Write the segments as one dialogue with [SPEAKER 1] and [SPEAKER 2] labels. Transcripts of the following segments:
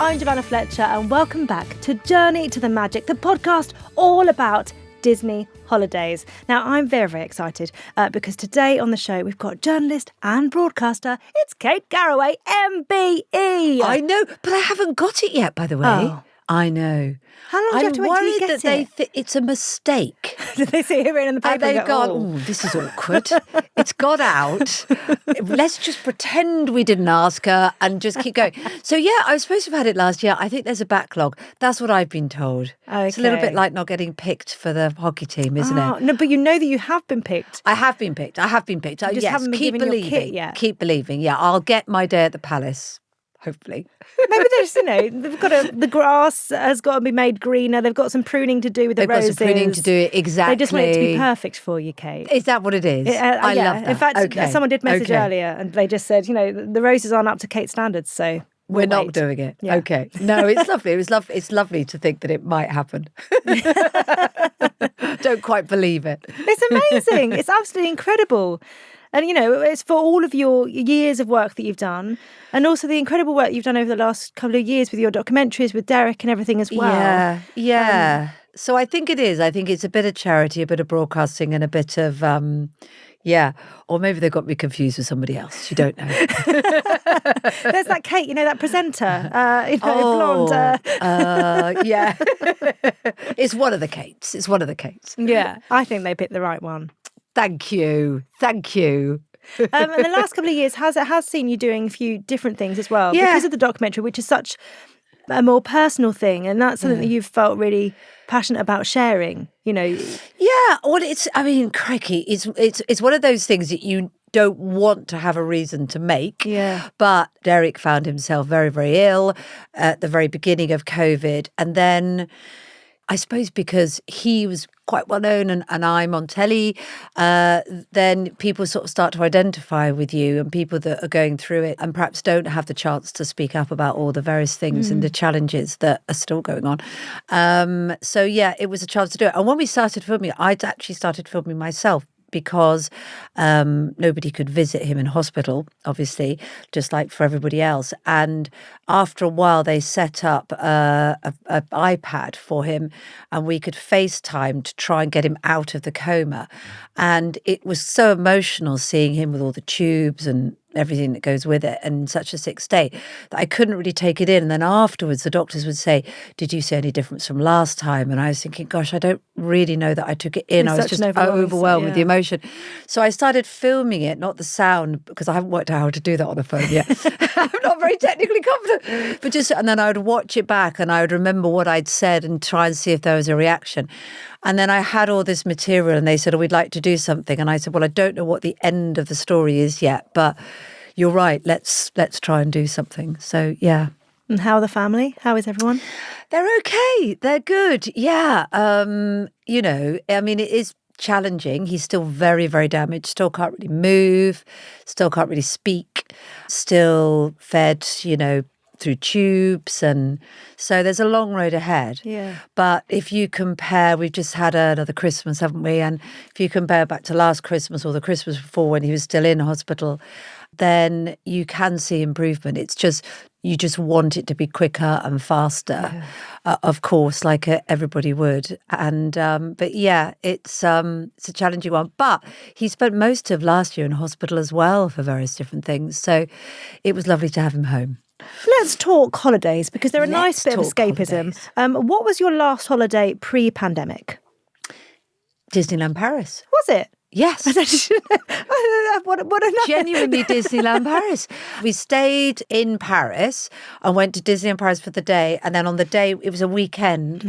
[SPEAKER 1] I'm Giovanna Fletcher and welcome back to Journey to the Magic, the podcast all about Disney holidays. Now, I'm very, very excited because today on the show we've got journalist and broadcaster. It's Kate Garraway, MBE.
[SPEAKER 2] I know, but I haven't got it yet, by the way.
[SPEAKER 1] Oh.
[SPEAKER 2] I know.
[SPEAKER 1] How long do you have to wait till you get it?
[SPEAKER 2] I'm worried that they think it's a mistake.
[SPEAKER 1] Did they see it written in the paper?
[SPEAKER 2] And they've gone, oh, this is awkward. It's got out. Let's just pretend we didn't ask her and just keep going. So, yeah, I was supposed to have had it last year. I think there's a backlog. That's what I've been told.
[SPEAKER 1] Okay.
[SPEAKER 2] It's a little bit like not getting picked for the hockey team, isn't it?
[SPEAKER 1] No, but you know that you have been picked.
[SPEAKER 2] I have been picked. You
[SPEAKER 1] just haven't been
[SPEAKER 2] keep
[SPEAKER 1] given
[SPEAKER 2] believing.
[SPEAKER 1] your kit yet.
[SPEAKER 2] Keep believing. Yeah, I'll get my day at the Palace. Hopefully.
[SPEAKER 1] Maybe there's, they've got the grass has got to be made greener. They've got some pruning to do with the roses.
[SPEAKER 2] They've got some pruning to do it, exactly.
[SPEAKER 1] They just want it to be perfect for you, Kate.
[SPEAKER 2] Is that what it is? I love that.
[SPEAKER 1] In fact, someone did message earlier and they just said, the roses aren't up to Kate's standards, so
[SPEAKER 2] we're not doing it. Yeah. Okay. No, it's lovely. It's lovely to think that it might happen. Don't quite believe it.
[SPEAKER 1] It's amazing. It's absolutely incredible. And, it's for all of your years of work that you've done and also the incredible work you've done over the last couple of years with your documentaries, with Derek and everything as well.
[SPEAKER 2] Yeah. So I think it is. I think it's a bit of charity, a bit of broadcasting and a bit of, or maybe they got me confused with somebody else. You don't know.
[SPEAKER 1] There's that Kate, that presenter, blonde.
[SPEAKER 2] Yeah. It's one of the Kates.
[SPEAKER 1] Yeah, I think they picked the right one.
[SPEAKER 2] Thank you.
[SPEAKER 1] And the last couple of years has seen you doing a few different things as well because of the documentary, which is such a more personal thing, and that's something that you've felt really passionate about sharing. Yeah,
[SPEAKER 2] well, crikey, it's one of those things that you don't want to have a reason to make.
[SPEAKER 1] Yeah.
[SPEAKER 2] But Derek found himself very, very ill at the very beginning of COVID, and then I suppose because he was quite well known and I'm on telly, then people sort of start to identify with you and people that are going through it and perhaps don't have the chance to speak up about all the various things and the challenges that are still going on. So, it was a chance to do it. And when we started filming, I'd actually started filming myself because nobody could visit him in hospital, obviously, just like for everybody else. And after a while, they set up an iPad for him and we could FaceTime to try and get him out of the coma. And it was so emotional seeing him with all the tubes and everything that goes with it and such a sick state that I couldn't really take it in. And then afterwards the doctors would say, did you see any difference from last time? And I was thinking, gosh, I don't really know that I took it in. I was just overwhelmed with the emotion. So I started filming it, not the sound, because I haven't worked out how to do that on the phone yet. I'm not very technically confident. But and then I would watch it back and I would remember what I'd said and try and see if there was a reaction. And then I had all this material and they said, we'd like to do something. And I said, well, I don't know what the end of the story is yet, but you're right. Let's try and do something. So, yeah.
[SPEAKER 1] And how are the family? How is everyone?
[SPEAKER 2] They're okay. They're good. Yeah. It is challenging. He's still very, very damaged. Still can't really move. Still can't really speak. Still fed, through tubes, and so there's a long road ahead.
[SPEAKER 1] Yeah.
[SPEAKER 2] But if you compare, we've just had another Christmas, haven't we? And if you compare back to last Christmas or the Christmas before when he was still in hospital, then you can see improvement. It's just, you just want it to be quicker and faster, of course, like everybody would. And but yeah, it's a challenging one. But he spent most of last year in hospital as well for various different things. So it was lovely to have him home.
[SPEAKER 1] Let's talk holidays because they're a nice bit of escapism. What was your last holiday pre-pandemic?
[SPEAKER 2] Disneyland Paris.
[SPEAKER 1] Was it?
[SPEAKER 2] Yes.
[SPEAKER 1] What a nice...
[SPEAKER 2] Genuinely Disneyland Paris. We stayed in Paris and went to Disneyland Paris for the day. And then on the day, it was a weekend.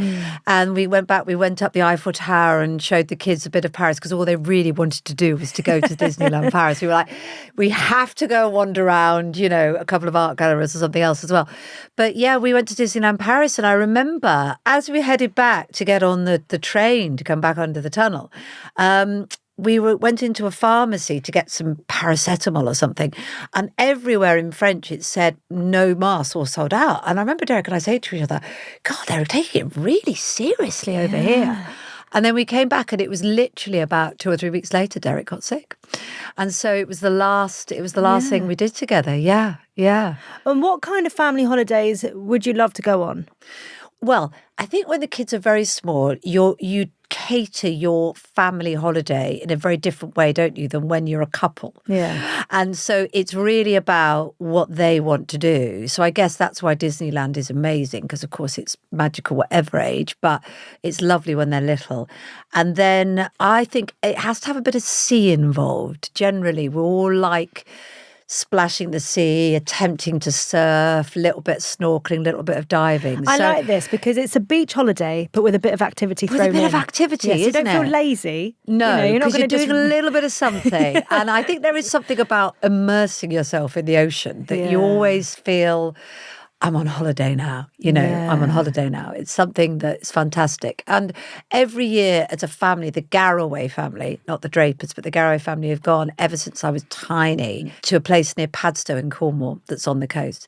[SPEAKER 2] And we went back, we went up the Eiffel Tower and showed the kids a bit of Paris because all they really wanted to do was to go to Disneyland Paris. We were like, we have to go wander around, a couple of art galleries or something else as well. But yeah, we went to Disneyland Paris. And I remember as we headed back to get on the train to come back under the tunnel, we went into a pharmacy to get some paracetamol or something, and everywhere in French it said no masks or sold out. And I remember Derek and I saying to each other, God, they're taking it really seriously over here. And then we came back, and it was literally about 2 or 3 weeks later, Derek got sick. And so it was the last thing we did together. Yeah, yeah.
[SPEAKER 1] And what kind of family holidays would you love to go on?
[SPEAKER 2] Well, I think when the kids are very small, you cater your family holiday in a very different way, don't you, than when you're a couple.
[SPEAKER 1] Yeah.
[SPEAKER 2] And so it's really about what they want to do. So I guess that's why Disneyland is amazing, because of course it's magical whatever age, but it's lovely when they're little. And then I think it has to have a bit of sea involved. Generally, we're all like splashing the sea, attempting to surf, little bit snorkeling, little bit of diving.
[SPEAKER 1] I like this because it's a beach holiday, but with a bit of activity thrown in.
[SPEAKER 2] With a bit of activity,
[SPEAKER 1] yes,
[SPEAKER 2] isn't it?
[SPEAKER 1] You don't feel lazy.
[SPEAKER 2] No,
[SPEAKER 1] you're not
[SPEAKER 2] because
[SPEAKER 1] going to
[SPEAKER 2] doing a little bit of something. And I think there is something about immersing yourself in the ocean that you always feel, I'm on holiday now, I'm on holiday now. It's something that's fantastic. And every year as a family, the Garraway family, not the Drapers, but the Garraway family have gone ever since I was tiny to a place near Padstow in Cornwall that's on the coast.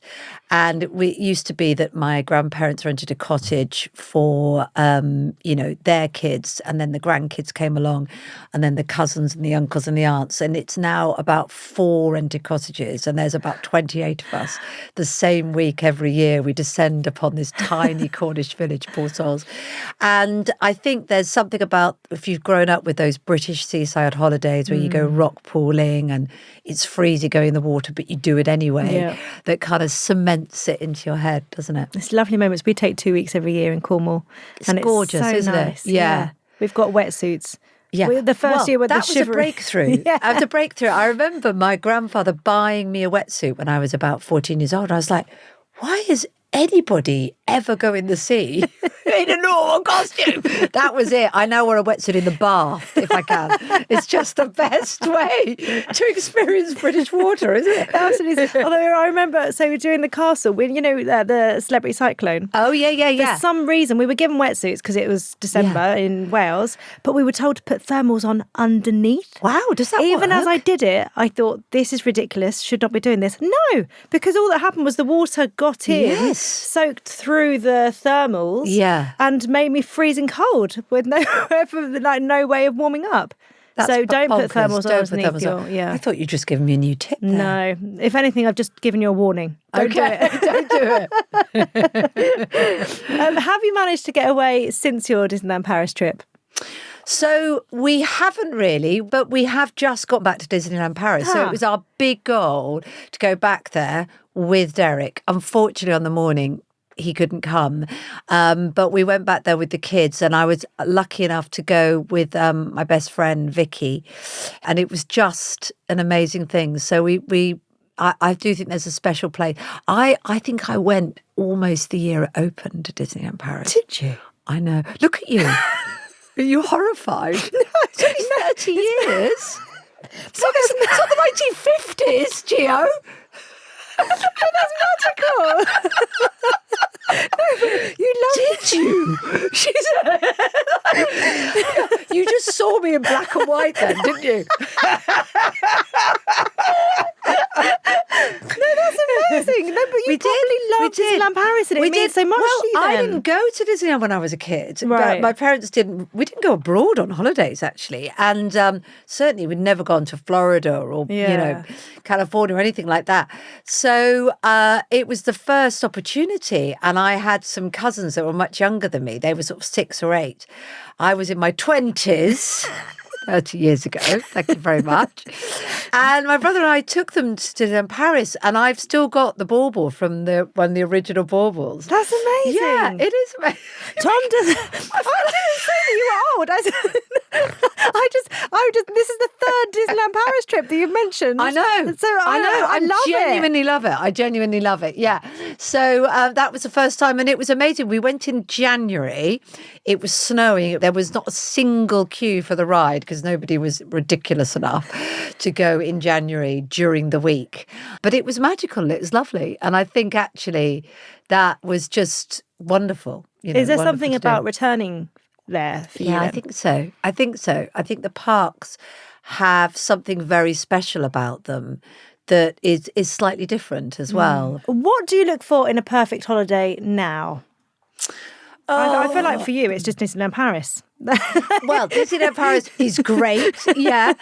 [SPEAKER 2] And it used to be that my grandparents rented a cottage for, their kids, and then the grandkids came along, and then the cousins and the uncles and the aunts. And it's now about 4 rented cottages, and there's about 28 of us. The same week every year we descend upon this tiny Cornish village, Poor Souls. And I think there's something about, if you've grown up with those British seaside holidays where you go rock pooling and it's freezing going in the water, but you do it anyway, that kind of cements it into your head, doesn't it?
[SPEAKER 1] It's lovely moments. We take 2 weeks every year in Cornwall.
[SPEAKER 2] It's gorgeous,
[SPEAKER 1] so
[SPEAKER 2] isn't
[SPEAKER 1] nice.
[SPEAKER 2] it? Yeah.
[SPEAKER 1] We've got wetsuits.
[SPEAKER 2] Yeah.
[SPEAKER 1] The first year with
[SPEAKER 2] that
[SPEAKER 1] the
[SPEAKER 2] was
[SPEAKER 1] shivery.
[SPEAKER 2] a breakthrough. It was a breakthrough. I remember my grandfather buying me a wetsuit when I was about 14 years old. I was like, why is anybody ever go in the sea in a normal costume? That was it. I now wear a wetsuit in the bath if I can. It's just the best way to experience British water, isn't it?
[SPEAKER 1] Absolutely. Although I remember, so during the castle, when the celebrity cyclone.
[SPEAKER 2] Oh, yeah.
[SPEAKER 1] For some reason, we were given wetsuits because it was December in Wales, but we were told to put thermals on underneath.
[SPEAKER 2] Wow, does that
[SPEAKER 1] Even
[SPEAKER 2] work?
[SPEAKER 1] as I did it, I thought, this is ridiculous, should not be doing this. No, because all that happened was the water got in, soaked through the thermals, and made me freezing cold with no way of warming up. So don't put thermals on underneath your.
[SPEAKER 2] I thought you'd just given me a new tip there.
[SPEAKER 1] No, if anything, I've just given you a warning. Don't do it.
[SPEAKER 2] Don't do it.
[SPEAKER 1] Have you managed to get away since your Disneyland Paris trip?
[SPEAKER 2] So we haven't really, but we have just got back to Disneyland Paris. So it was our big goal to go back there with Derek. Unfortunately, on the morning, he couldn't come. But we went back there with the kids, and I was lucky enough to go with my best friend, Vicky. And it was just an amazing thing. So I do think there's a special place. I think I went almost the year it opened to Disneyland Paris.
[SPEAKER 1] Did you?
[SPEAKER 2] I know. Look at you. Are you horrified? No, it's only 30 years. It's not the 1950s, Gio.
[SPEAKER 1] That's magical. You loved it.
[SPEAKER 2] Did you? She said. You just saw me in black and white then, didn't you?
[SPEAKER 1] No, that's amazing. No, but you probably loved Disneyland Paris, and it means so much to you then.
[SPEAKER 2] I didn't go to Disneyland when I was a kid.
[SPEAKER 1] Right.
[SPEAKER 2] My parents didn't. We didn't go abroad on holidays, actually. And certainly we'd never gone to Florida or, California or anything like that. So it was the first opportunity. And I had some cousins that were much younger than me. They were sort of 6 or 8. I was in my 20s. 30 years ago, thank you very much. And my brother and I took them to Paris, and I've still got the bauble from one of the original baubles.
[SPEAKER 1] That's amazing.
[SPEAKER 2] Yeah, it is amazing.
[SPEAKER 1] Tom doesn't. I didn't say that you were old. I just. This is the 3rd Disneyland Paris trip that you've mentioned.
[SPEAKER 2] I know.
[SPEAKER 1] So I
[SPEAKER 2] genuinely love it. Yeah. So that was the first time, and it was amazing. We went in January. It was snowing. There was not a single queue for the ride because nobody was ridiculous enough to go in January during the week. But it was magical. It was lovely. And I think actually that was just wonderful.
[SPEAKER 1] Is there something about returning there for you?
[SPEAKER 2] Yeah, I think so. I think the parks have something very special about them that is slightly different as well.
[SPEAKER 1] What do you look for in a perfect holiday now? I feel like for you, it's just Disneyland Paris.
[SPEAKER 2] Well, Disneyland Paris is great. Yeah.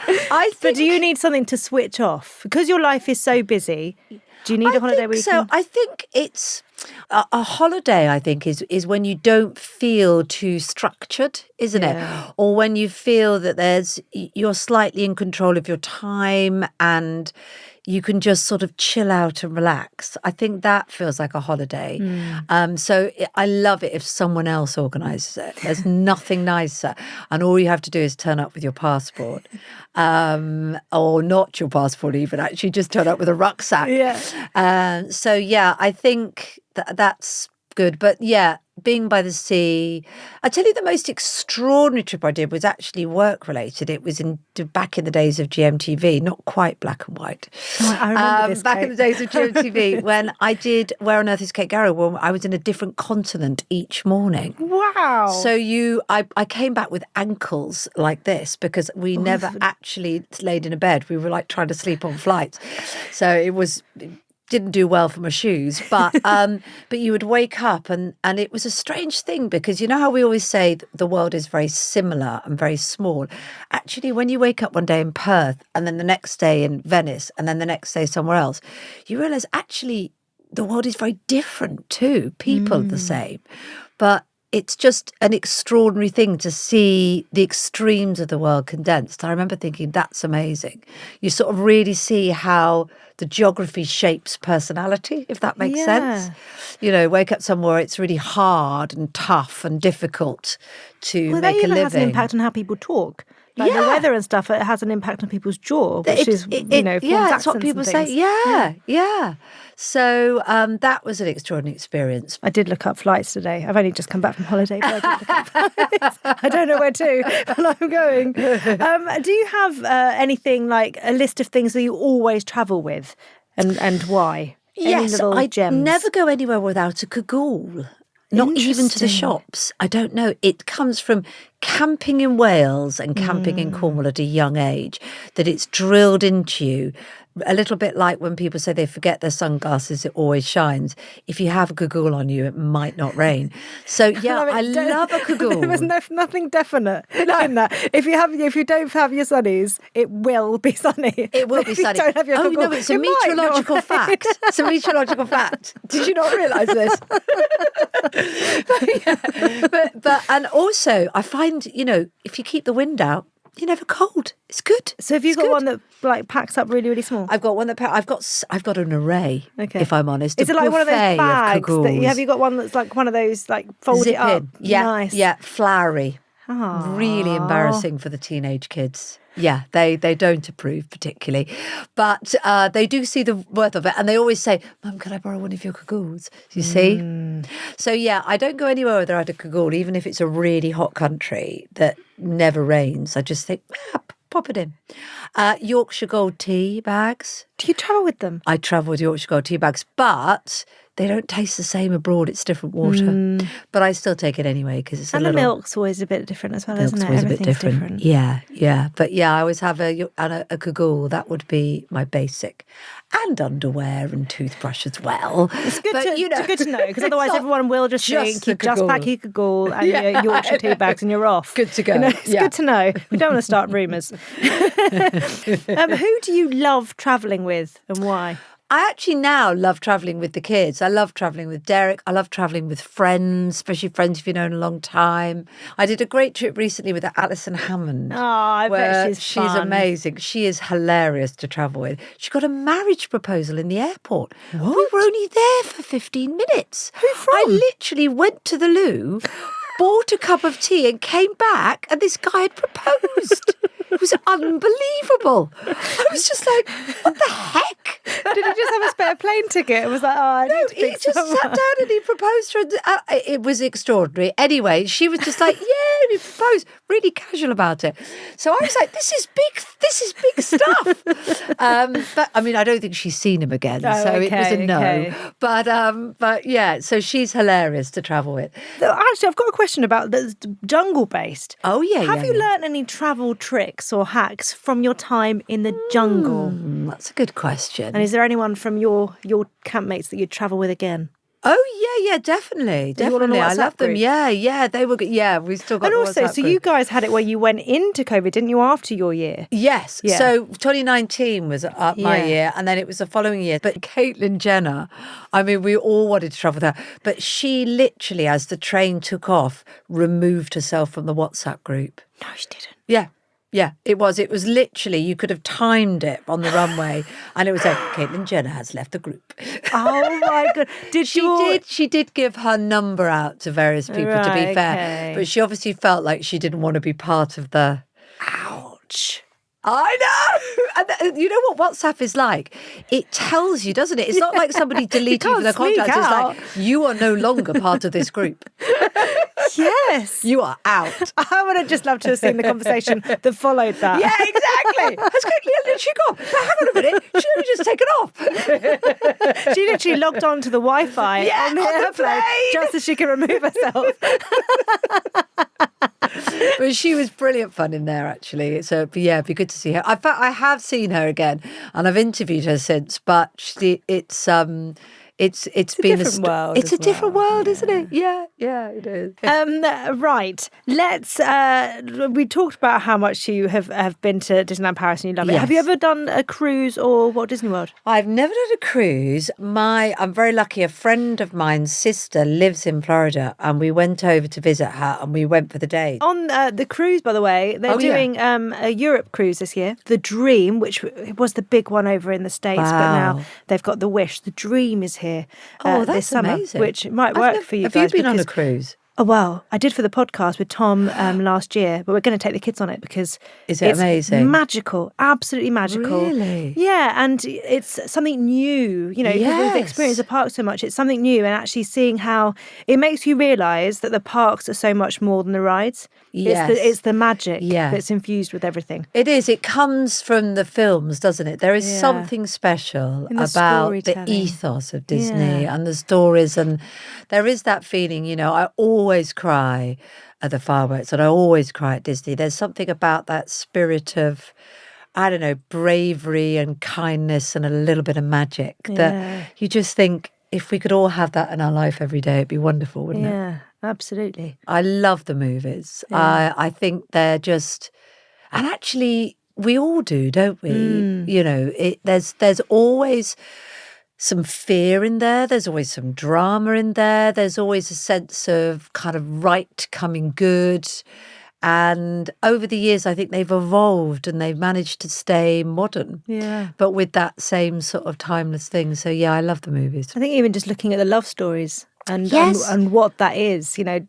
[SPEAKER 1] But do you need something to switch off? Because your life is so busy, do you need a holiday where you can...
[SPEAKER 2] I think it's a holiday, I think, is when you don't feel too structured, isn't it? Or when you feel that you're slightly in control of your time and you can just sort of chill out and relax. I think that feels like a holiday. So I love it if someone else organises it. There's nothing nicer. And all you have to do is turn up with your passport. Or not your passport even, actually just turn up with a rucksack. So yeah, I think that's good. But yeah, being by the sea. I tell you, the most extraordinary trip I did was actually work related. It was back in the days of GMTV, not quite black and white.
[SPEAKER 1] I remember this,
[SPEAKER 2] back
[SPEAKER 1] Kate.
[SPEAKER 2] in the days of GMTV when I did Where on Earth is Kate Garraway? Well, I was in a different continent each morning.
[SPEAKER 1] Wow.
[SPEAKER 2] So I came back with ankles like this because we never actually laid in a bed. We were like trying to sleep on flights. So it didn't do well for my shoes, but you would wake up and it was a strange thing because you know how we always say the world is very similar and very small. Actually, when you wake up one day in Perth and then the next day in Venice and then the next day somewhere else, you realise actually the world is very different too. People are the same, but it's just an extraordinary thing to see the extremes of the world condensed. I remember thinking, that's amazing. You sort of really see how the geography shapes personality, if that makes sense. You know, wake up somewhere, it's really hard and tough and difficult to make a living.
[SPEAKER 1] That even has an impact on how people talk. Like the weather and stuff, it has an impact on people's jaw, which
[SPEAKER 2] that's what people say. Yeah. So that was an extraordinary experience.
[SPEAKER 1] I did look up flights today. I've only just come back from holiday, but I did look up flights. I don't know where to, but I'm going. Do you have anything like a list of things that you always travel with, and why?
[SPEAKER 2] Yes, I never go anywhere without a cagoule. Not even to the shops. I don't know. It comes from camping in Wales and camping in Cornwall at a young age, that it's drilled into you. A little bit like when people say they forget their sunglasses, it always shines. If you have a cagoule on you, it might not rain. So yeah, I love a cagoule.
[SPEAKER 1] There was nothing definite in that. If you don't have your sunnies, it will be sunny.
[SPEAKER 2] It will be sunny.
[SPEAKER 1] You don't have your cagoule,
[SPEAKER 2] No, it's a meteorological fact. It's a meteorological fact. Did you not realise this? but and also I find, you know, if you keep the wind out, you're never cold. It's good.
[SPEAKER 1] So have you got one that like packs up really, really small?
[SPEAKER 2] I've got one that I've got an array. Okay. If I'm honest,
[SPEAKER 1] is it like one of those bags? Have you got one that's like one of those like fold it up?
[SPEAKER 2] Yeah,
[SPEAKER 1] nice.
[SPEAKER 2] Yeah, flowery.
[SPEAKER 1] Aww.
[SPEAKER 2] Really embarrassing for the teenage kids. Yeah, they don't approve particularly, but they do see the worth of it, and they always say, "Mum, can I borrow one of your cagoules?" You see? So yeah, I don't go anywhere without a cagoule, even if it's a really hot country that never rains. I just think, pop it in. Yorkshire Gold tea bags.
[SPEAKER 1] Do you travel with them?
[SPEAKER 2] I travel with Yorkshire Gold tea bags, but they don't taste the same abroad. It's different water. But I still take it anyway because it's
[SPEAKER 1] the milk's always a bit different as well, isn't it?
[SPEAKER 2] Always a bit different. Yeah. But yeah, I always have a cagoule. That would be my basic. And underwear and toothbrush as well.
[SPEAKER 1] It's good, it's good to know because otherwise everyone will just think you just pack your cagoule and your Yorkshire tea bags and you're off.
[SPEAKER 2] Good to go.
[SPEAKER 1] You know, it's good to know. We don't want to start rumours. Who do you love travelling with and why?
[SPEAKER 2] I actually now love travelling with the kids. I love travelling with Derek. I love travelling with friends, especially friends you've known a long time. I did a great trip recently with Alison Hammond.
[SPEAKER 1] Oh, I bet
[SPEAKER 2] she's amazing. She is hilarious to travel with. She got a marriage proposal in the airport.
[SPEAKER 1] What?
[SPEAKER 2] We were only there for 15 minutes.
[SPEAKER 1] Who from?
[SPEAKER 2] I literally went to the loo, bought a cup of tea and came back and this guy had proposed. It was unbelievable. I was just like, what the heck?
[SPEAKER 1] Did he just have a spare plane ticket? It was like,
[SPEAKER 2] no, he just sat down and he proposed to her. It was extraordinary. Anyway, she was just like, yeah, he proposed. Really casual about it. So I was like, this is big stuff. But I mean, I don't think she's seen him again. It was a no.
[SPEAKER 1] Okay.
[SPEAKER 2] But yeah, so she's hilarious to travel with.
[SPEAKER 1] Actually, I've got a question about the jungle based.
[SPEAKER 2] Oh, yeah.
[SPEAKER 1] Have you learnt any travel tricks or hacks from your time in the jungle?
[SPEAKER 2] That's a good question.
[SPEAKER 1] And is there anyone from your campmates that you'd travel with again?
[SPEAKER 2] Oh yeah, definitely.
[SPEAKER 1] you all on a
[SPEAKER 2] I
[SPEAKER 1] WhatsApp
[SPEAKER 2] love them.
[SPEAKER 1] group?
[SPEAKER 2] Yeah, they were good. Yeah, we still got
[SPEAKER 1] And
[SPEAKER 2] the
[SPEAKER 1] also,
[SPEAKER 2] WhatsApp
[SPEAKER 1] so
[SPEAKER 2] group.
[SPEAKER 1] you guys had it where you went into COVID, didn't you, after your year?
[SPEAKER 2] Yes.
[SPEAKER 1] Yeah.
[SPEAKER 2] So 2019 was my
[SPEAKER 1] Yeah.
[SPEAKER 2] year, and then it was the following year. But Caitlyn Jenner, I mean, we all wanted to travel with her, but she literally, as the train took off, removed herself from the WhatsApp group.
[SPEAKER 1] No, she didn't.
[SPEAKER 2] Yeah. Yeah, it was. It was literally, you could have timed it on the runway, and it was like, Caitlyn Jenner has left the group.
[SPEAKER 1] Oh my God.
[SPEAKER 2] She did give her number out to various people, to be
[SPEAKER 1] Right,
[SPEAKER 2] fair.
[SPEAKER 1] okay.
[SPEAKER 2] But she obviously felt like she didn't want to be part of the...
[SPEAKER 1] Ouch.
[SPEAKER 2] I know. And you know what WhatsApp is like? It tells you, doesn't it? It's not like somebody deleted you from their
[SPEAKER 1] can't sneak
[SPEAKER 2] contacts. It's
[SPEAKER 1] out.
[SPEAKER 2] like, you are no longer part of this group.
[SPEAKER 1] Yes.
[SPEAKER 2] You are out.
[SPEAKER 1] I would have just loved to have seen the conversation that followed that.
[SPEAKER 2] Yeah, exactly. Has Caitlyn literally gone? But hang on a minute. She's only just taken off.
[SPEAKER 1] She literally logged on to the Wi-Fi
[SPEAKER 2] Yeah,
[SPEAKER 1] on the
[SPEAKER 2] on the
[SPEAKER 1] airplane
[SPEAKER 2] plane.
[SPEAKER 1] just as she could remove herself.
[SPEAKER 2] But she was brilliant fun in there, actually. So, but yeah, it'd be good to see her. In fact, I have seen her again, and I've interviewed her since. But it's been a
[SPEAKER 1] different world
[SPEAKER 2] It's
[SPEAKER 1] as
[SPEAKER 2] a different
[SPEAKER 1] well.
[SPEAKER 2] world, isn't it? Yeah, it is.
[SPEAKER 1] Right. Let's. We talked about how much you have been to Disneyland Paris and you love it.
[SPEAKER 2] Yes.
[SPEAKER 1] Have you ever done a cruise or Walt Disney World?
[SPEAKER 2] I've never done a cruise. I'm very lucky. A friend of mine's sister lives in Florida, and we went over to visit her, and we went for the day.
[SPEAKER 1] On the cruise, by the way, they're doing a Europe cruise this year. The Dream, which was the big one over in the States, but now they've got the Wish. The Dream is here
[SPEAKER 2] Oh,
[SPEAKER 1] this
[SPEAKER 2] that's
[SPEAKER 1] summer,
[SPEAKER 2] amazing.
[SPEAKER 1] which might work for you
[SPEAKER 2] Have
[SPEAKER 1] guys.
[SPEAKER 2] you been on a
[SPEAKER 1] because-
[SPEAKER 2] cruise?
[SPEAKER 1] Oh, well, I did for the podcast with Tom last year, but we're going to take the kids on it because
[SPEAKER 2] Is it
[SPEAKER 1] it's
[SPEAKER 2] amazing?
[SPEAKER 1] magical, absolutely magical.
[SPEAKER 2] Really?
[SPEAKER 1] Yeah, and it's something new, you know, because we've experienced the park so much, it's something new, and actually seeing how it makes you realise that the parks are so much more than the rides.
[SPEAKER 2] Yes.
[SPEAKER 1] It's the magic
[SPEAKER 2] Yeah.
[SPEAKER 1] that's infused with everything.
[SPEAKER 2] It is. It comes from the films, doesn't it? There is
[SPEAKER 1] Yeah.
[SPEAKER 2] something special
[SPEAKER 1] In the
[SPEAKER 2] about the
[SPEAKER 1] storytelling.
[SPEAKER 2] ethos of Disney
[SPEAKER 1] Yeah.
[SPEAKER 2] and the stories. And there is that feeling, you know, I always cry at the fireworks and I always cry at Disney. There's something about that spirit of, I don't know, bravery and kindness and a little bit of magic
[SPEAKER 1] Yeah.
[SPEAKER 2] that you just think, if we could all have that in our life every day, it'd be wonderful, wouldn't it?
[SPEAKER 1] Yeah, absolutely.
[SPEAKER 2] I love the movies. I think they're just, and actually we all do, don't we? You know, there's always some fear in there. There's always some drama in there. There's always a sense of kind of right coming good. And over the years, I think they've evolved and they've managed to stay modern.
[SPEAKER 1] Yeah.
[SPEAKER 2] But with that same sort of timeless thing. So yeah, I love the movies.
[SPEAKER 1] I think even just looking at the love stories and
[SPEAKER 2] Yes.
[SPEAKER 1] and what that is, you know,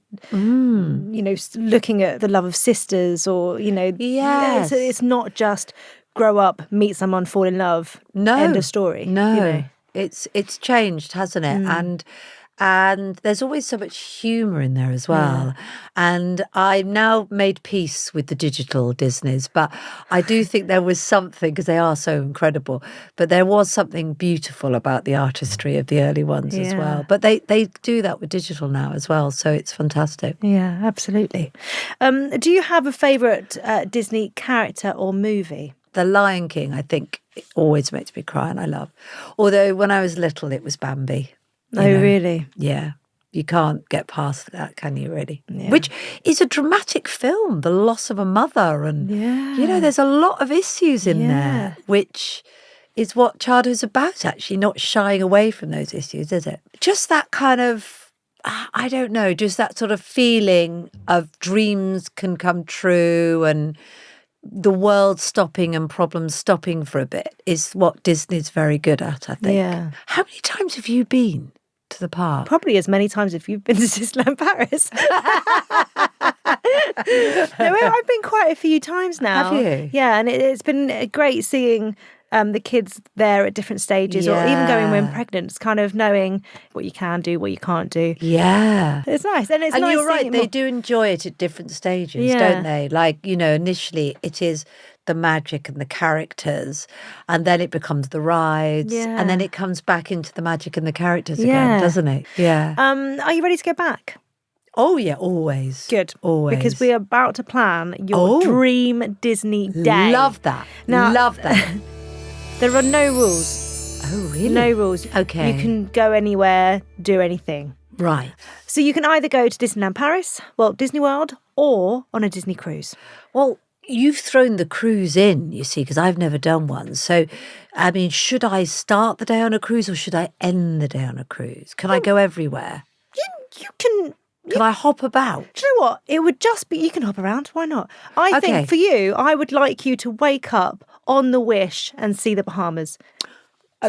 [SPEAKER 1] looking at the love of sisters, or
[SPEAKER 2] Yes.
[SPEAKER 1] it's not just grow up, meet someone, fall in love,
[SPEAKER 2] No.
[SPEAKER 1] end of story.
[SPEAKER 2] No,
[SPEAKER 1] you know.
[SPEAKER 2] it's changed, hasn't it? And there's always so much humour in there as well. And I've now made peace with the digital Disneys, but I do think there was something, because they are so incredible, but there was something beautiful about the artistry of the early ones as
[SPEAKER 1] Yeah.
[SPEAKER 2] well. But they do that with digital now as well, so it's fantastic.
[SPEAKER 1] Yeah, absolutely. Do you have a favourite Disney character or movie?
[SPEAKER 2] The Lion King, I think, it always makes me cry, and I love. Although when I was little, it was Bambi. you
[SPEAKER 1] Oh,
[SPEAKER 2] know.
[SPEAKER 1] really?
[SPEAKER 2] Yeah. You can't get past that, can you, really? Which is a dramatic film, the loss of a mother. And, you know, there's a lot of issues in there, which is what childhood's about, actually, not shying away from those issues, is it? Just that kind of, I don't know, just that sort of feeling of dreams can come true and the world stopping and problems stopping for a bit is what Disney's very good at, I think.
[SPEAKER 1] Yeah.
[SPEAKER 2] How many times have you been to the park?
[SPEAKER 1] Probably as many times if you've been to Disneyland Paris. No, I've been quite a few times now.
[SPEAKER 2] Have you?
[SPEAKER 1] Yeah, and it's been great seeing the kids there at different stages, or even going when pregnant. It's kind of knowing what you can do, what you can't do.
[SPEAKER 2] Yeah.
[SPEAKER 1] It's nice. And it's
[SPEAKER 2] And
[SPEAKER 1] nice
[SPEAKER 2] you're right,
[SPEAKER 1] seeing it
[SPEAKER 2] they
[SPEAKER 1] more.
[SPEAKER 2] do enjoy it at different stages,
[SPEAKER 1] Yeah.
[SPEAKER 2] don't they? Like, you know, initially it is the magic and the characters, and then it becomes the rides, and then
[SPEAKER 1] Yeah.
[SPEAKER 2] it comes back into the magic and the characters
[SPEAKER 1] Yeah.
[SPEAKER 2] again, doesn't it? Yeah.
[SPEAKER 1] Are you ready to go back?
[SPEAKER 2] Oh, yeah, always.
[SPEAKER 1] Good.
[SPEAKER 2] Always.
[SPEAKER 1] Because we are about to plan your dream Disney day.
[SPEAKER 2] Love that.
[SPEAKER 1] Now-
[SPEAKER 2] Love that.
[SPEAKER 1] There are no rules.
[SPEAKER 2] Oh, really?
[SPEAKER 1] No rules.
[SPEAKER 2] Okay.
[SPEAKER 1] You can go anywhere, do anything.
[SPEAKER 2] Right.
[SPEAKER 1] So you can either go to Disneyland Paris, Walt Disney World, or on a Disney cruise.
[SPEAKER 2] Well, you've thrown the cruise in, you see, because I've never done one. So, I mean, should I start the day on a cruise or should I end the day on a cruise? Can I go everywhere?
[SPEAKER 1] You can...
[SPEAKER 2] Can I hop about?
[SPEAKER 1] Do you know what? It would just be... You can hop around. Why not? I
[SPEAKER 2] Okay.
[SPEAKER 1] think for you, I would like you to wake up on the Wish and see the Bahamas.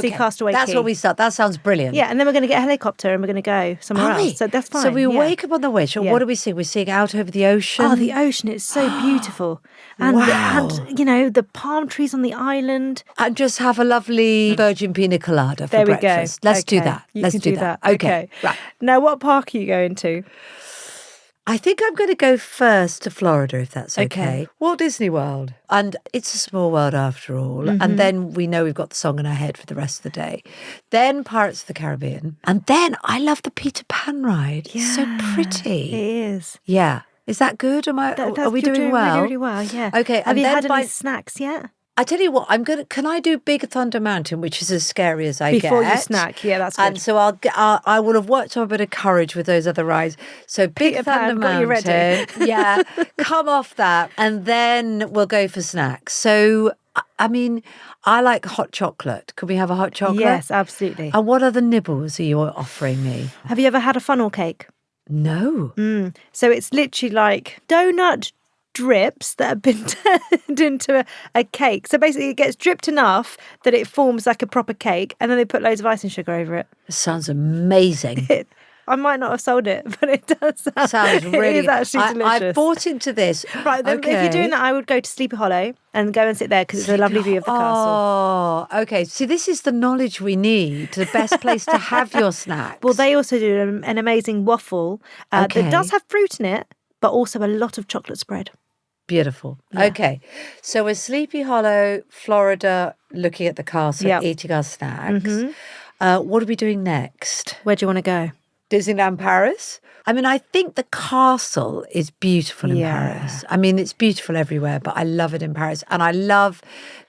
[SPEAKER 1] See Castaway
[SPEAKER 2] That's
[SPEAKER 1] Cay.
[SPEAKER 2] where we start. That sounds brilliant.
[SPEAKER 1] Yeah, and then we're going to get a helicopter and we're going to go somewhere
[SPEAKER 2] Are we?
[SPEAKER 1] else. So that's fine.
[SPEAKER 2] So we
[SPEAKER 1] yeah.
[SPEAKER 2] wake up on the Wish, and
[SPEAKER 1] Yeah.
[SPEAKER 2] what do we see? We're seeing out over the ocean.
[SPEAKER 1] Oh, the ocean, it's so beautiful. And,
[SPEAKER 2] Wow.
[SPEAKER 1] and, you know, the palm trees on the island.
[SPEAKER 2] And just have a lovely virgin pina colada for
[SPEAKER 1] There we
[SPEAKER 2] breakfast.
[SPEAKER 1] go.
[SPEAKER 2] Let's do
[SPEAKER 1] Okay,
[SPEAKER 2] that.
[SPEAKER 1] you
[SPEAKER 2] Let's
[SPEAKER 1] can
[SPEAKER 2] do that.
[SPEAKER 1] Okay.
[SPEAKER 2] Right.
[SPEAKER 1] Now, what park are you going to?
[SPEAKER 2] I think I'm going to go first to Florida, if that's okay.
[SPEAKER 1] Okay.
[SPEAKER 2] Walt Disney World. And it's a small world after all.
[SPEAKER 1] Mm-hmm.
[SPEAKER 2] And then we know we've got the song in our head for the rest of the day. Then Pirates of the Caribbean. And then I love the Peter Pan ride. It's so pretty.
[SPEAKER 1] It is.
[SPEAKER 2] Yeah. Is that good? Are we
[SPEAKER 1] You're
[SPEAKER 2] doing well?
[SPEAKER 1] Really, really well, yeah.
[SPEAKER 2] Okay,
[SPEAKER 1] Have
[SPEAKER 2] and
[SPEAKER 1] you
[SPEAKER 2] then
[SPEAKER 1] had
[SPEAKER 2] by-
[SPEAKER 1] any snacks yet?
[SPEAKER 2] I tell you what, can I do Big Thunder Mountain, which is as scary as I get?
[SPEAKER 1] Before you snack, yeah, that's good.
[SPEAKER 2] And so I will have worked on a bit of courage with those other rides. So Big
[SPEAKER 1] Peter
[SPEAKER 2] Thunder
[SPEAKER 1] Pan, got you ready.
[SPEAKER 2] Mountain, yeah, come off that, and then we'll go for snacks. So, I mean, I like hot chocolate. Could we have a hot chocolate?
[SPEAKER 1] Yes, absolutely.
[SPEAKER 2] And what other nibbles are you offering me?
[SPEAKER 1] Have you ever had a funnel cake?
[SPEAKER 2] No.
[SPEAKER 1] So it's literally like donut drips that have been turned into a cake. So basically it gets dripped enough that it forms like a proper cake, and then they put loads of icing sugar over it.
[SPEAKER 2] It sounds amazing.
[SPEAKER 1] I might not have sold it, but it does
[SPEAKER 2] Sounds really
[SPEAKER 1] it is
[SPEAKER 2] good.
[SPEAKER 1] actually delicious.
[SPEAKER 2] I bought into this.
[SPEAKER 1] Right, then if you're doing that, I would go to Sleepy Hollow and go and sit there because it's a lovely view of the castle.
[SPEAKER 2] Oh, okay. See, this is the knowledge we need. The best place to have your snacks.
[SPEAKER 1] Well, they also do an amazing waffle that does have fruit in it, but also a lot of chocolate spread.
[SPEAKER 2] Beautiful. Okay. So we're Sleepy Hollow, Florida, looking at the castle,
[SPEAKER 1] Yep.
[SPEAKER 2] eating our snacks. What are we doing next?
[SPEAKER 1] Where do you want to go?
[SPEAKER 2] Disneyland Paris? I mean, I think the castle is beautiful in
[SPEAKER 1] Yeah.
[SPEAKER 2] Paris. I mean, it's beautiful everywhere, but I love it in Paris. And I love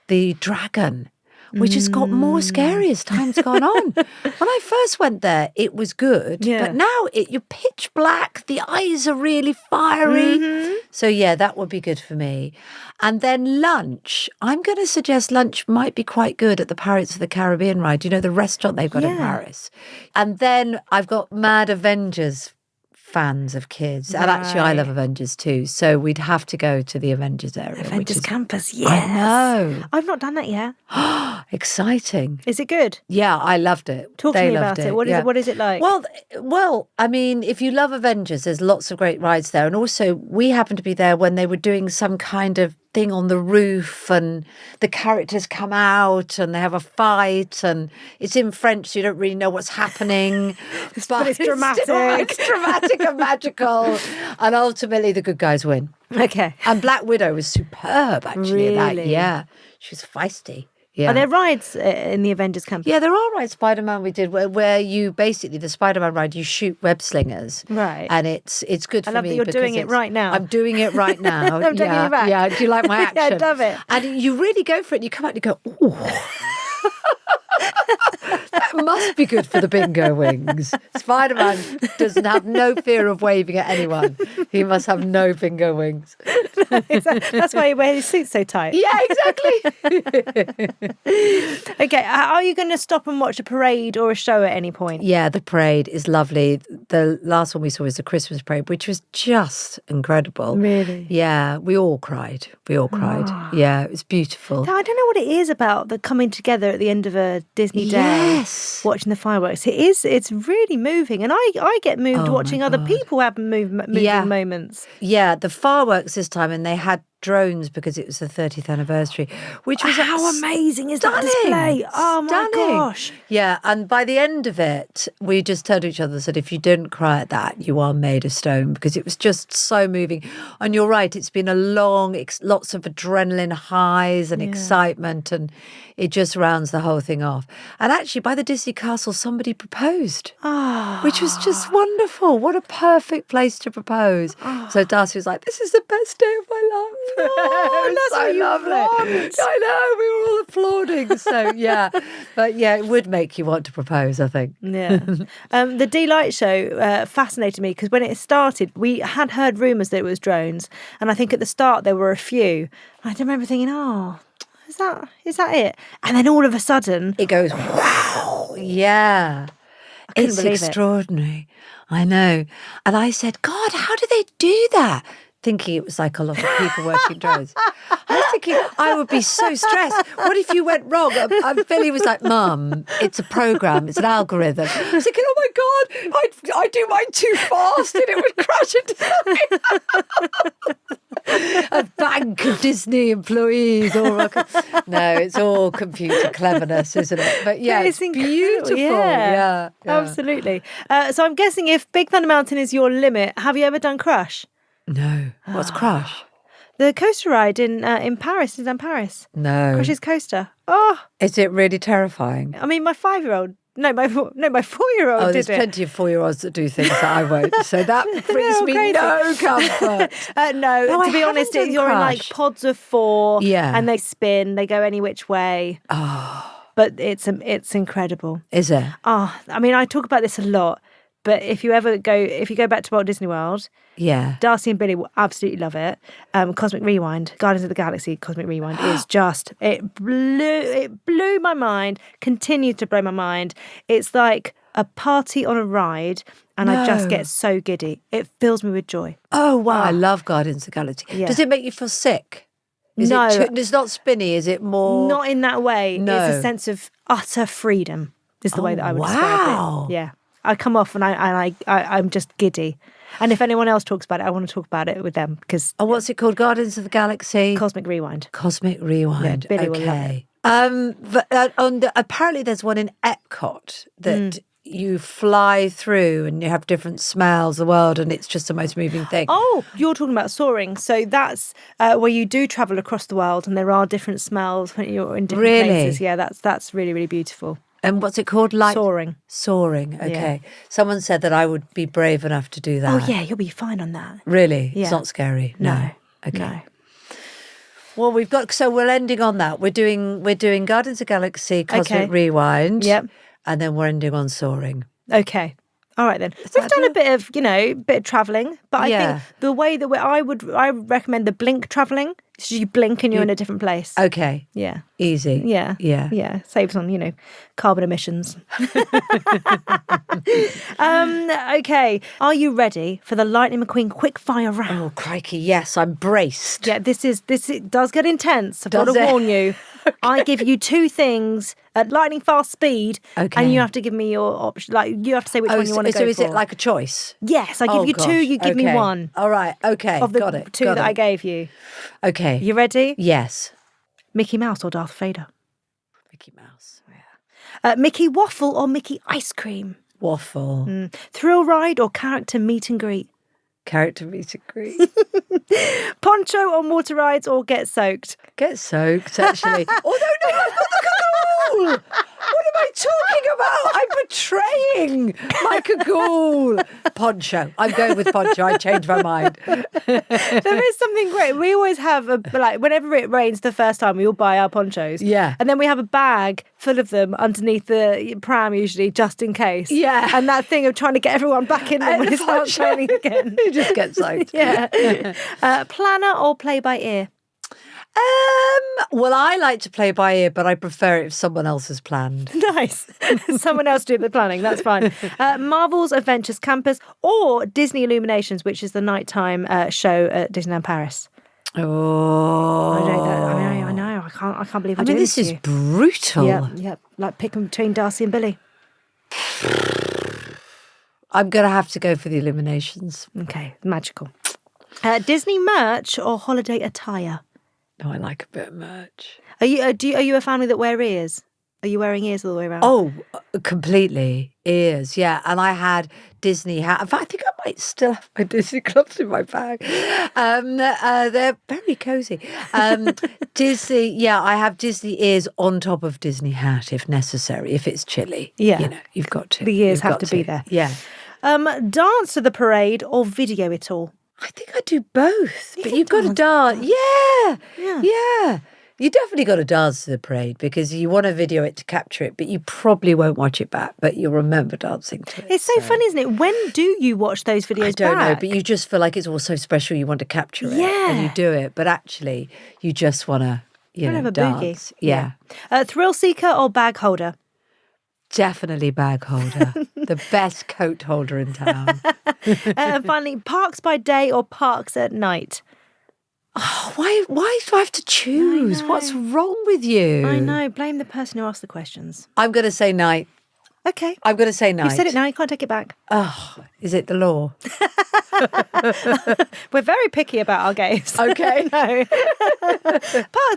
[SPEAKER 2] the dragon, which has got more scary as time's gone on. When I first went there, it was good.
[SPEAKER 1] Yeah.
[SPEAKER 2] But now you're pitch black. The eyes are really fiery. So, yeah, that would be good for me. And then lunch. I'm going to suggest lunch might be quite good at the Pirates of the Caribbean ride. You know, the restaurant they've got in Paris. And then I've got Mad Avengers fans of kids. And actually, I love Avengers too. So we'd have to go to the Avengers area.
[SPEAKER 1] Avengers Campus, yes.
[SPEAKER 2] I know.
[SPEAKER 1] I've not done that yet.
[SPEAKER 2] Exciting.
[SPEAKER 1] Is it good?
[SPEAKER 2] Yeah, I loved it.
[SPEAKER 1] Talk to
[SPEAKER 2] They
[SPEAKER 1] me
[SPEAKER 2] loved
[SPEAKER 1] about it. What is
[SPEAKER 2] yeah.
[SPEAKER 1] it? What is it like?
[SPEAKER 2] Well, I mean, if you love Avengers, there's lots of great rides there. And also, we happened to be there when they were doing some kind of thing on the roof, and the characters come out and they have a fight, and it's in French, so you don't really know what's happening.
[SPEAKER 1] But it's dramatic.
[SPEAKER 2] It's dramatic and magical. And ultimately, the good guys win.
[SPEAKER 1] Okay.
[SPEAKER 2] And Black Widow was superb, actually.
[SPEAKER 1] Really?
[SPEAKER 2] Yeah. She was feisty. Yeah.
[SPEAKER 1] Are there rides in the Avengers Campus?
[SPEAKER 2] Yeah, there are rides. Spider-Man we did where you basically, the Spider-Man ride, you shoot web slingers.
[SPEAKER 1] Right.
[SPEAKER 2] And it's good for me.
[SPEAKER 1] I love that you're
[SPEAKER 2] because
[SPEAKER 1] doing it right now.
[SPEAKER 2] I'm doing it right now.
[SPEAKER 1] I'm taking you back.
[SPEAKER 2] Yeah, do you like my action?
[SPEAKER 1] Yeah, I love it.
[SPEAKER 2] And you really go for it. You come out and you go, ooh. That must be good for the bingo wings. Spider-Man doesn't have no fear of waving at anyone. He must have no bingo wings.
[SPEAKER 1] That's why he wears his suit so tight.
[SPEAKER 2] Yeah, exactly.
[SPEAKER 1] Okay, are you going to stop and watch a parade or a show at any point?
[SPEAKER 2] Yeah, the parade is lovely. The last one we saw was the Christmas parade, which was just incredible.
[SPEAKER 1] Really?
[SPEAKER 2] Yeah, we all cried. Yeah, it was beautiful.
[SPEAKER 1] I don't know what it is about the coming together at the end of a Disney day,
[SPEAKER 2] Yes.
[SPEAKER 1] watching the fireworks. It's really moving, and I get moved
[SPEAKER 2] Oh,
[SPEAKER 1] watching
[SPEAKER 2] my
[SPEAKER 1] other
[SPEAKER 2] God.
[SPEAKER 1] people have moving
[SPEAKER 2] Yeah.
[SPEAKER 1] moments.
[SPEAKER 2] Yeah, the fireworks this time, and they had drones because it was the 30th anniversary, which was
[SPEAKER 1] How amazing is that display? Oh my
[SPEAKER 2] Stunning.
[SPEAKER 1] gosh.
[SPEAKER 2] Yeah, and by the end of it, we just turned to each other and said, if you didn't cry at that, you are made of stone, because it was just so moving. And you're right, it's been a long, lots of adrenaline highs and excitement, and it just rounds the whole thing off. And actually, by the Disney Castle, somebody proposed, which was just wonderful. What a perfect place to propose. So Darcy was like, this is the best day of my life.
[SPEAKER 1] that's
[SPEAKER 2] so
[SPEAKER 1] what you
[SPEAKER 2] lovely.
[SPEAKER 1] want.
[SPEAKER 2] I know, we were all applauding. So yeah, but yeah, it would make you want to propose, I think.
[SPEAKER 1] Yeah. The Delight show fascinated me because when it started, we had heard rumours that it was drones. And I think at the start there were a few. I remember thinking, oh, is that it? And then all of a sudden,
[SPEAKER 2] It goes, wow, yeah.
[SPEAKER 1] couldn't
[SPEAKER 2] It's
[SPEAKER 1] believe it.
[SPEAKER 2] extraordinary. I know. And I said, God, how do they do that? Thinking it was like a lot of people working drones. I was thinking I would be so stressed. What if you went wrong? And Billy was like, Mum, it's a program, it's an algorithm. I was thinking, oh my God, I'd do mine too fast and it would crash into something. A bank of Disney employees. No, it's all computer cleverness, isn't it? But yeah, it's beautiful. Yeah.
[SPEAKER 1] Absolutely. So I'm guessing if Big Thunder Mountain is your limit, have you ever done Crush?
[SPEAKER 2] No. What's Crush?
[SPEAKER 1] The coaster ride in Paris, Disneyland Paris.
[SPEAKER 2] No.
[SPEAKER 1] Crush's coaster. Oh,
[SPEAKER 2] Is it really terrifying?
[SPEAKER 1] I mean, my 5-year-old. No, my 4-year-old
[SPEAKER 2] Oh,
[SPEAKER 1] did
[SPEAKER 2] there's
[SPEAKER 1] it.
[SPEAKER 2] plenty of 4-year-olds that do things that I won't. So that brings me
[SPEAKER 1] crazy.
[SPEAKER 2] no comfort.
[SPEAKER 1] No,
[SPEAKER 2] No,
[SPEAKER 1] to
[SPEAKER 2] I
[SPEAKER 1] be honest,
[SPEAKER 2] haven't done
[SPEAKER 1] you're in like
[SPEAKER 2] Crush.
[SPEAKER 1] pods of 4.
[SPEAKER 2] Yeah.
[SPEAKER 1] And they spin. They go any which way.
[SPEAKER 2] Oh,
[SPEAKER 1] But it's incredible.
[SPEAKER 2] is it?
[SPEAKER 1] Oh, I mean, I talk about this a lot. But if you go back to Walt Disney World,
[SPEAKER 2] Yeah.
[SPEAKER 1] Darcy and Billy will absolutely love it. Cosmic Rewind, Guardians of the Galaxy, Cosmic Rewind is just it blew my mind. Continues to blow my mind. It's like a party on a ride, and I just
[SPEAKER 2] No.
[SPEAKER 1] get so giddy. It fills me with joy.
[SPEAKER 2] Oh, wow. I love Guardians of the Galaxy.
[SPEAKER 1] Yeah.
[SPEAKER 2] Does it make you feel sick?
[SPEAKER 1] No.
[SPEAKER 2] It's not spinny. Is it more?
[SPEAKER 1] Not in that way.
[SPEAKER 2] No.
[SPEAKER 1] It's a sense of utter freedom. Is the way that I would
[SPEAKER 2] wow.
[SPEAKER 1] describe it. Yeah, I come off and I'm just giddy. And if anyone else talks about it, I want to talk about it with them because
[SPEAKER 2] Oh, what's it called? Guardians of the Galaxy?
[SPEAKER 1] Cosmic Rewind.
[SPEAKER 2] Cosmic Rewind.
[SPEAKER 1] Yeah, Billy will love
[SPEAKER 2] okay. But apparently there's one in Epcot that you fly through and you have different smells of the world, and it's just the most moving thing.
[SPEAKER 1] Oh, you're talking about soaring. So that's where you do travel across the world and there are different smells when you're in different
[SPEAKER 2] Really?
[SPEAKER 1] places. Yeah, that's really, really beautiful.
[SPEAKER 2] And what's it called?
[SPEAKER 1] Soaring.
[SPEAKER 2] Soaring. Okay. Someone said that I would be brave enough to do that.
[SPEAKER 1] Oh, yeah, you'll be fine on that.
[SPEAKER 2] Really?
[SPEAKER 1] Yeah.
[SPEAKER 2] It's not scary. No. Okay.
[SPEAKER 1] No.
[SPEAKER 2] Well, we're ending on that. We're doing Guardians of the Galaxy, Cosmic
[SPEAKER 1] Okay.
[SPEAKER 2] Rewind.
[SPEAKER 1] Yep.
[SPEAKER 2] And then we're ending on Soaring.
[SPEAKER 1] Okay. All right then. We've
[SPEAKER 2] that
[SPEAKER 1] done a
[SPEAKER 2] it?
[SPEAKER 1] bit of travelling, but I
[SPEAKER 2] Yeah.
[SPEAKER 1] think the way that I would recommend the blink travelling. So you blink and you're in a different place.
[SPEAKER 2] Okay.
[SPEAKER 1] Yeah.
[SPEAKER 2] Easy.
[SPEAKER 1] Yeah.
[SPEAKER 2] Yeah.
[SPEAKER 1] Yeah. Saves on, carbon emissions. Okay. Are you ready for the Lightning McQueen quickfire round?
[SPEAKER 2] Oh, crikey. Yes, I'm braced.
[SPEAKER 1] Yeah, it does get intense. I've got
[SPEAKER 2] Does
[SPEAKER 1] to
[SPEAKER 2] it?
[SPEAKER 1] warn you. I give you 2 things at lightning fast speed,
[SPEAKER 2] Okay.
[SPEAKER 1] and you have to give me your option. Like you have to say which one you want to go
[SPEAKER 2] so
[SPEAKER 1] for.
[SPEAKER 2] is it like a choice?
[SPEAKER 1] Yes, I give you 2.
[SPEAKER 2] gosh.
[SPEAKER 1] You give me
[SPEAKER 2] Okay.
[SPEAKER 1] 1
[SPEAKER 2] All right. Okay.
[SPEAKER 1] of the
[SPEAKER 2] Got it.
[SPEAKER 1] 2
[SPEAKER 2] Got
[SPEAKER 1] that
[SPEAKER 2] it.
[SPEAKER 1] I gave you.
[SPEAKER 2] Okay.
[SPEAKER 1] You ready?
[SPEAKER 2] Yes.
[SPEAKER 1] Mickey Mouse or Darth Vader?
[SPEAKER 2] Mickey Mouse.
[SPEAKER 1] Mickey Waffle or Mickey Ice Cream?
[SPEAKER 2] Waffle.
[SPEAKER 1] Thrill ride or character meet and greet?
[SPEAKER 2] Character meet and greet.
[SPEAKER 1] Poncho on water rides or get soaked?
[SPEAKER 2] Get soaked, actually. Oh, no, I've got the cagoule. What am I talking about? I'm betraying my cagoule. Poncho. I'm going with Poncho. I changed my mind.
[SPEAKER 1] There is something great. We always have whenever it rains the first time, we all buy our ponchos.
[SPEAKER 2] Yeah.
[SPEAKER 1] And then we have a bag full of them underneath the pram usually, just in case.
[SPEAKER 2] Yeah.
[SPEAKER 1] And that thing of trying to get everyone back in them
[SPEAKER 2] And
[SPEAKER 1] when
[SPEAKER 2] the
[SPEAKER 1] it starts
[SPEAKER 2] poncho.
[SPEAKER 1] raining again.
[SPEAKER 2] You just get soaked.
[SPEAKER 1] Yeah. Planner or play by ear?
[SPEAKER 2] Well, I like to play by ear, but I prefer it if someone else has planned.
[SPEAKER 1] Nice. Someone else do the planning. That's fine. Marvel's Adventures Campus or Disney Illuminations, which is the nighttime show at Disneyland Paris.
[SPEAKER 2] Oh.
[SPEAKER 1] I know. I can't believe we're doing
[SPEAKER 2] this is
[SPEAKER 1] to you.
[SPEAKER 2] brutal.
[SPEAKER 1] Yeah. Like picking between Darcy and Billy.
[SPEAKER 2] I'm going to have to go for the Illuminations.
[SPEAKER 1] Okay, magical. Disney merch or holiday attire?
[SPEAKER 2] No, I like a bit of merch.
[SPEAKER 1] Are you a family that wear ears? Are you wearing ears all the way around?
[SPEAKER 2] Oh, completely. Ears, yeah. And I had Disney hat. In fact, I think I might still have my Disney gloves in my bag. They're very cozy. Disney, yeah, I have Disney ears on top of Disney hat if necessary, if it's chilly.
[SPEAKER 1] Yeah.
[SPEAKER 2] You've got to.
[SPEAKER 1] The ears
[SPEAKER 2] You've
[SPEAKER 1] have
[SPEAKER 2] got
[SPEAKER 1] to be there.
[SPEAKER 2] Yeah.
[SPEAKER 1] Dance to the parade or video it all?
[SPEAKER 2] I think I do both. But
[SPEAKER 1] can
[SPEAKER 2] you've got to
[SPEAKER 1] dance.
[SPEAKER 2] dance.
[SPEAKER 1] Yeah.
[SPEAKER 2] Yeah. You definitely got to dance to the parade because you want to video it to capture it, but you probably won't watch it back, but you'll remember dancing to it.
[SPEAKER 1] It's so funny, isn't it? When do you watch those videos
[SPEAKER 2] I don't know,
[SPEAKER 1] back?
[SPEAKER 2] but you just feel like it's all so special. You want to capture it,
[SPEAKER 1] Yeah.
[SPEAKER 2] and you do it. But actually, you just want to,
[SPEAKER 1] Have a
[SPEAKER 2] dance.
[SPEAKER 1] boogie.
[SPEAKER 2] Yeah.
[SPEAKER 1] Thrill seeker or bag holder?
[SPEAKER 2] Definitely bag holder, the best coat holder in town.
[SPEAKER 1] And finally, parks by day or parks at night?
[SPEAKER 2] Oh, why do I have to choose?
[SPEAKER 1] know.
[SPEAKER 2] What's wrong with you?
[SPEAKER 1] I know. Blame the person who asked the questions.
[SPEAKER 2] I'm going to say night.
[SPEAKER 1] Okay.
[SPEAKER 2] I'm going to say night.
[SPEAKER 1] You said it now. You can't take it back.
[SPEAKER 2] Oh, is it the law?
[SPEAKER 1] We're very picky about our games.
[SPEAKER 2] Okay.
[SPEAKER 1] No.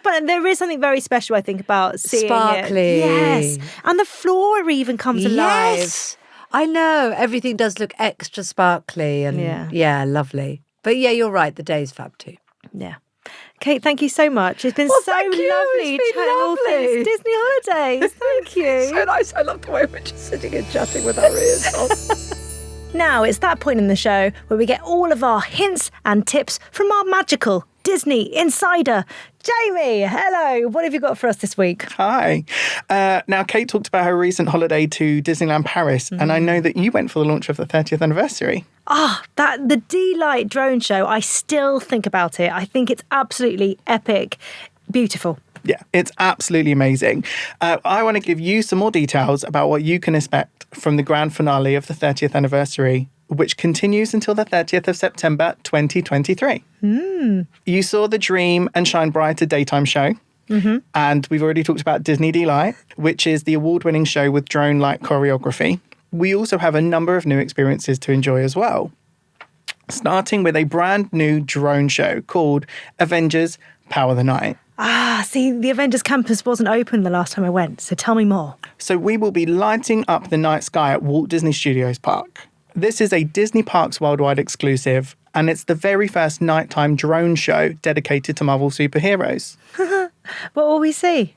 [SPEAKER 1] But there is something very special, I think, about seeing
[SPEAKER 2] Sparkly.
[SPEAKER 1] it. Yes. And the floor even comes alive.
[SPEAKER 2] Yes. I know. Everything does look extra sparkly and
[SPEAKER 1] Yeah.
[SPEAKER 2] lovely. But yeah, you're right. The day's fab too.
[SPEAKER 1] Yeah. Kate, thank you so much. It's been so
[SPEAKER 2] thank you.
[SPEAKER 1] lovely
[SPEAKER 2] It's been
[SPEAKER 1] chatting all
[SPEAKER 2] lovely.
[SPEAKER 1] things Disney holidays. Thank you.
[SPEAKER 2] So nice. I love the way we're just sitting and chatting with our ears on.
[SPEAKER 1] Now it's that point in the show where we get all of our hints and tips from our magical Disney insider. Jamie, hello. What have you got for us this week?
[SPEAKER 3] Hi. Now, Kate talked about her recent holiday to Disneyland Paris, and I know that you went for the launch of the 30th anniversary.
[SPEAKER 1] The D-Light drone show, I still think about it. I think it's absolutely epic. Beautiful.
[SPEAKER 3] Yeah, it's absolutely amazing. I want to give you some more details about what you can expect from the grand finale of the 30th anniversary, which continues until the 30th of September 2023. You saw the Dream and Shine Brighter daytime show. And we've already talked about Disney Delight, which is the award-winning show with drone-like choreography. We also have a number of new experiences to enjoy as well, starting with a brand new drone show called Avengers Power the Night.
[SPEAKER 1] See, the Avengers campus wasn't open the last time I went, so tell me more.
[SPEAKER 3] So we will be lighting up the night sky at Walt Disney Studios Park. This is a Disney Parks Worldwide exclusive, and it's the very first nighttime drone show dedicated to Marvel superheroes.
[SPEAKER 1] What will we see?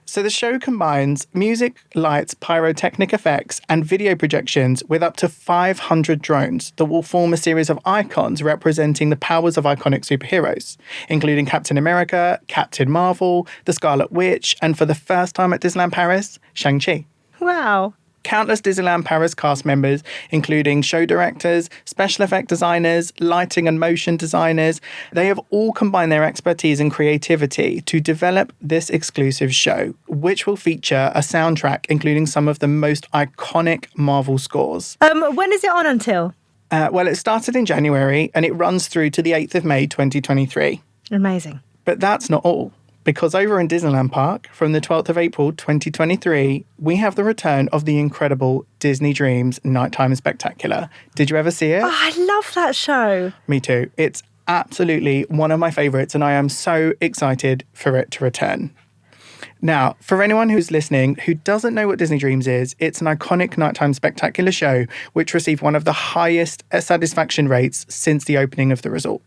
[SPEAKER 3] So the show combines music, lights, pyrotechnic effects, and video projections with up to 500 drones that will form a series of icons representing the powers of iconic superheroes, including Captain America, Captain Marvel, the Scarlet Witch, and for the first time at Disneyland Paris, Shang-Chi.
[SPEAKER 1] Wow.
[SPEAKER 3] Countless Disneyland Paris cast members, including show directors, special effect designers, lighting and motion designers, they have all combined their expertise and creativity to develop this exclusive show, which will feature a soundtrack including some of the most iconic Marvel scores.
[SPEAKER 1] When is it on until?
[SPEAKER 3] Well, it started in January and it runs through to the 8th of May 2023.
[SPEAKER 1] Amazing.
[SPEAKER 3] But that's not all. Because over in Disneyland Park, from the 12th of April 2023, we have the return of the incredible Disney Dreams Nighttime Spectacular. Did you ever see it?
[SPEAKER 1] Oh, I love that show.
[SPEAKER 3] Me too. It's absolutely one of my favourites, and I am so excited for it to return. Now, for anyone who's listening who doesn't know what Disney Dreams is, it's an iconic nighttime spectacular show which received one of the highest satisfaction rates since the opening of the resort.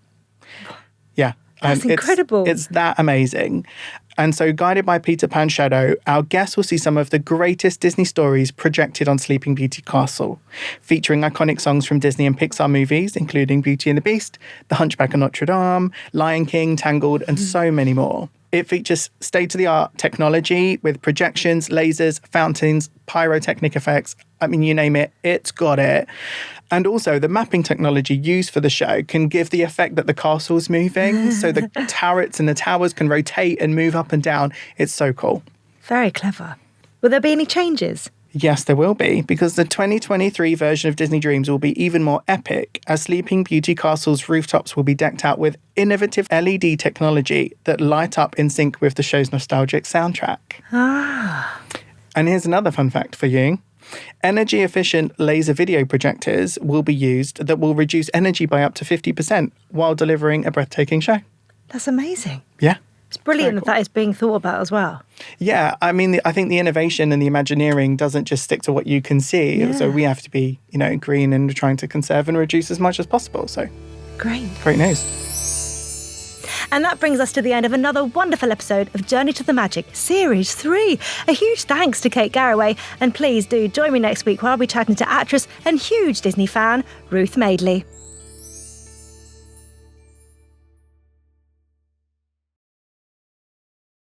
[SPEAKER 3] Yeah.
[SPEAKER 1] That's incredible.
[SPEAKER 3] It's that amazing. And so, guided by Peter Pan's shadow, our guests will see some of the greatest Disney stories projected on Sleeping Beauty Castle, featuring iconic songs from Disney and Pixar movies, including Beauty and the Beast, The Hunchback of Notre Dame, Lion King, Tangled, and so many more. It features state-of-the-art technology with projections, lasers, fountains, pyrotechnic effects. I mean, you name it, it's got it. And also, the mapping technology used for the show can give the effect that the castle's moving, so the turrets and the towers can rotate and move up and down. It's so cool.
[SPEAKER 1] Very clever. Will there be any changes?
[SPEAKER 3] Yes, there will be, because the 2023 version of Disney Dreams will be even more epic, as Sleeping Beauty Castle's rooftops will be decked out with innovative LED technology that light up in sync with the show's nostalgic soundtrack. And here's another fun fact for you. Energy-efficient laser video projectors will be used that will reduce energy by up to 50% while delivering a breathtaking show.
[SPEAKER 1] That's amazing.
[SPEAKER 3] Yeah.
[SPEAKER 1] It's brilliant
[SPEAKER 3] Very
[SPEAKER 1] that that is being thought about as well.
[SPEAKER 3] Yeah, I mean, I think the innovation and the Imagineering doesn't just stick to what you can see.
[SPEAKER 1] Yeah.
[SPEAKER 3] So we have to be, green and trying to conserve and reduce as much as possible. So
[SPEAKER 1] Great.
[SPEAKER 3] great news.
[SPEAKER 1] And that brings us to the end of another wonderful episode of Journey to the Magic Series 3. A huge thanks to Kate Garraway, and please do join me next week where I'll be chatting to actress and huge Disney fan, Ruth Madeley.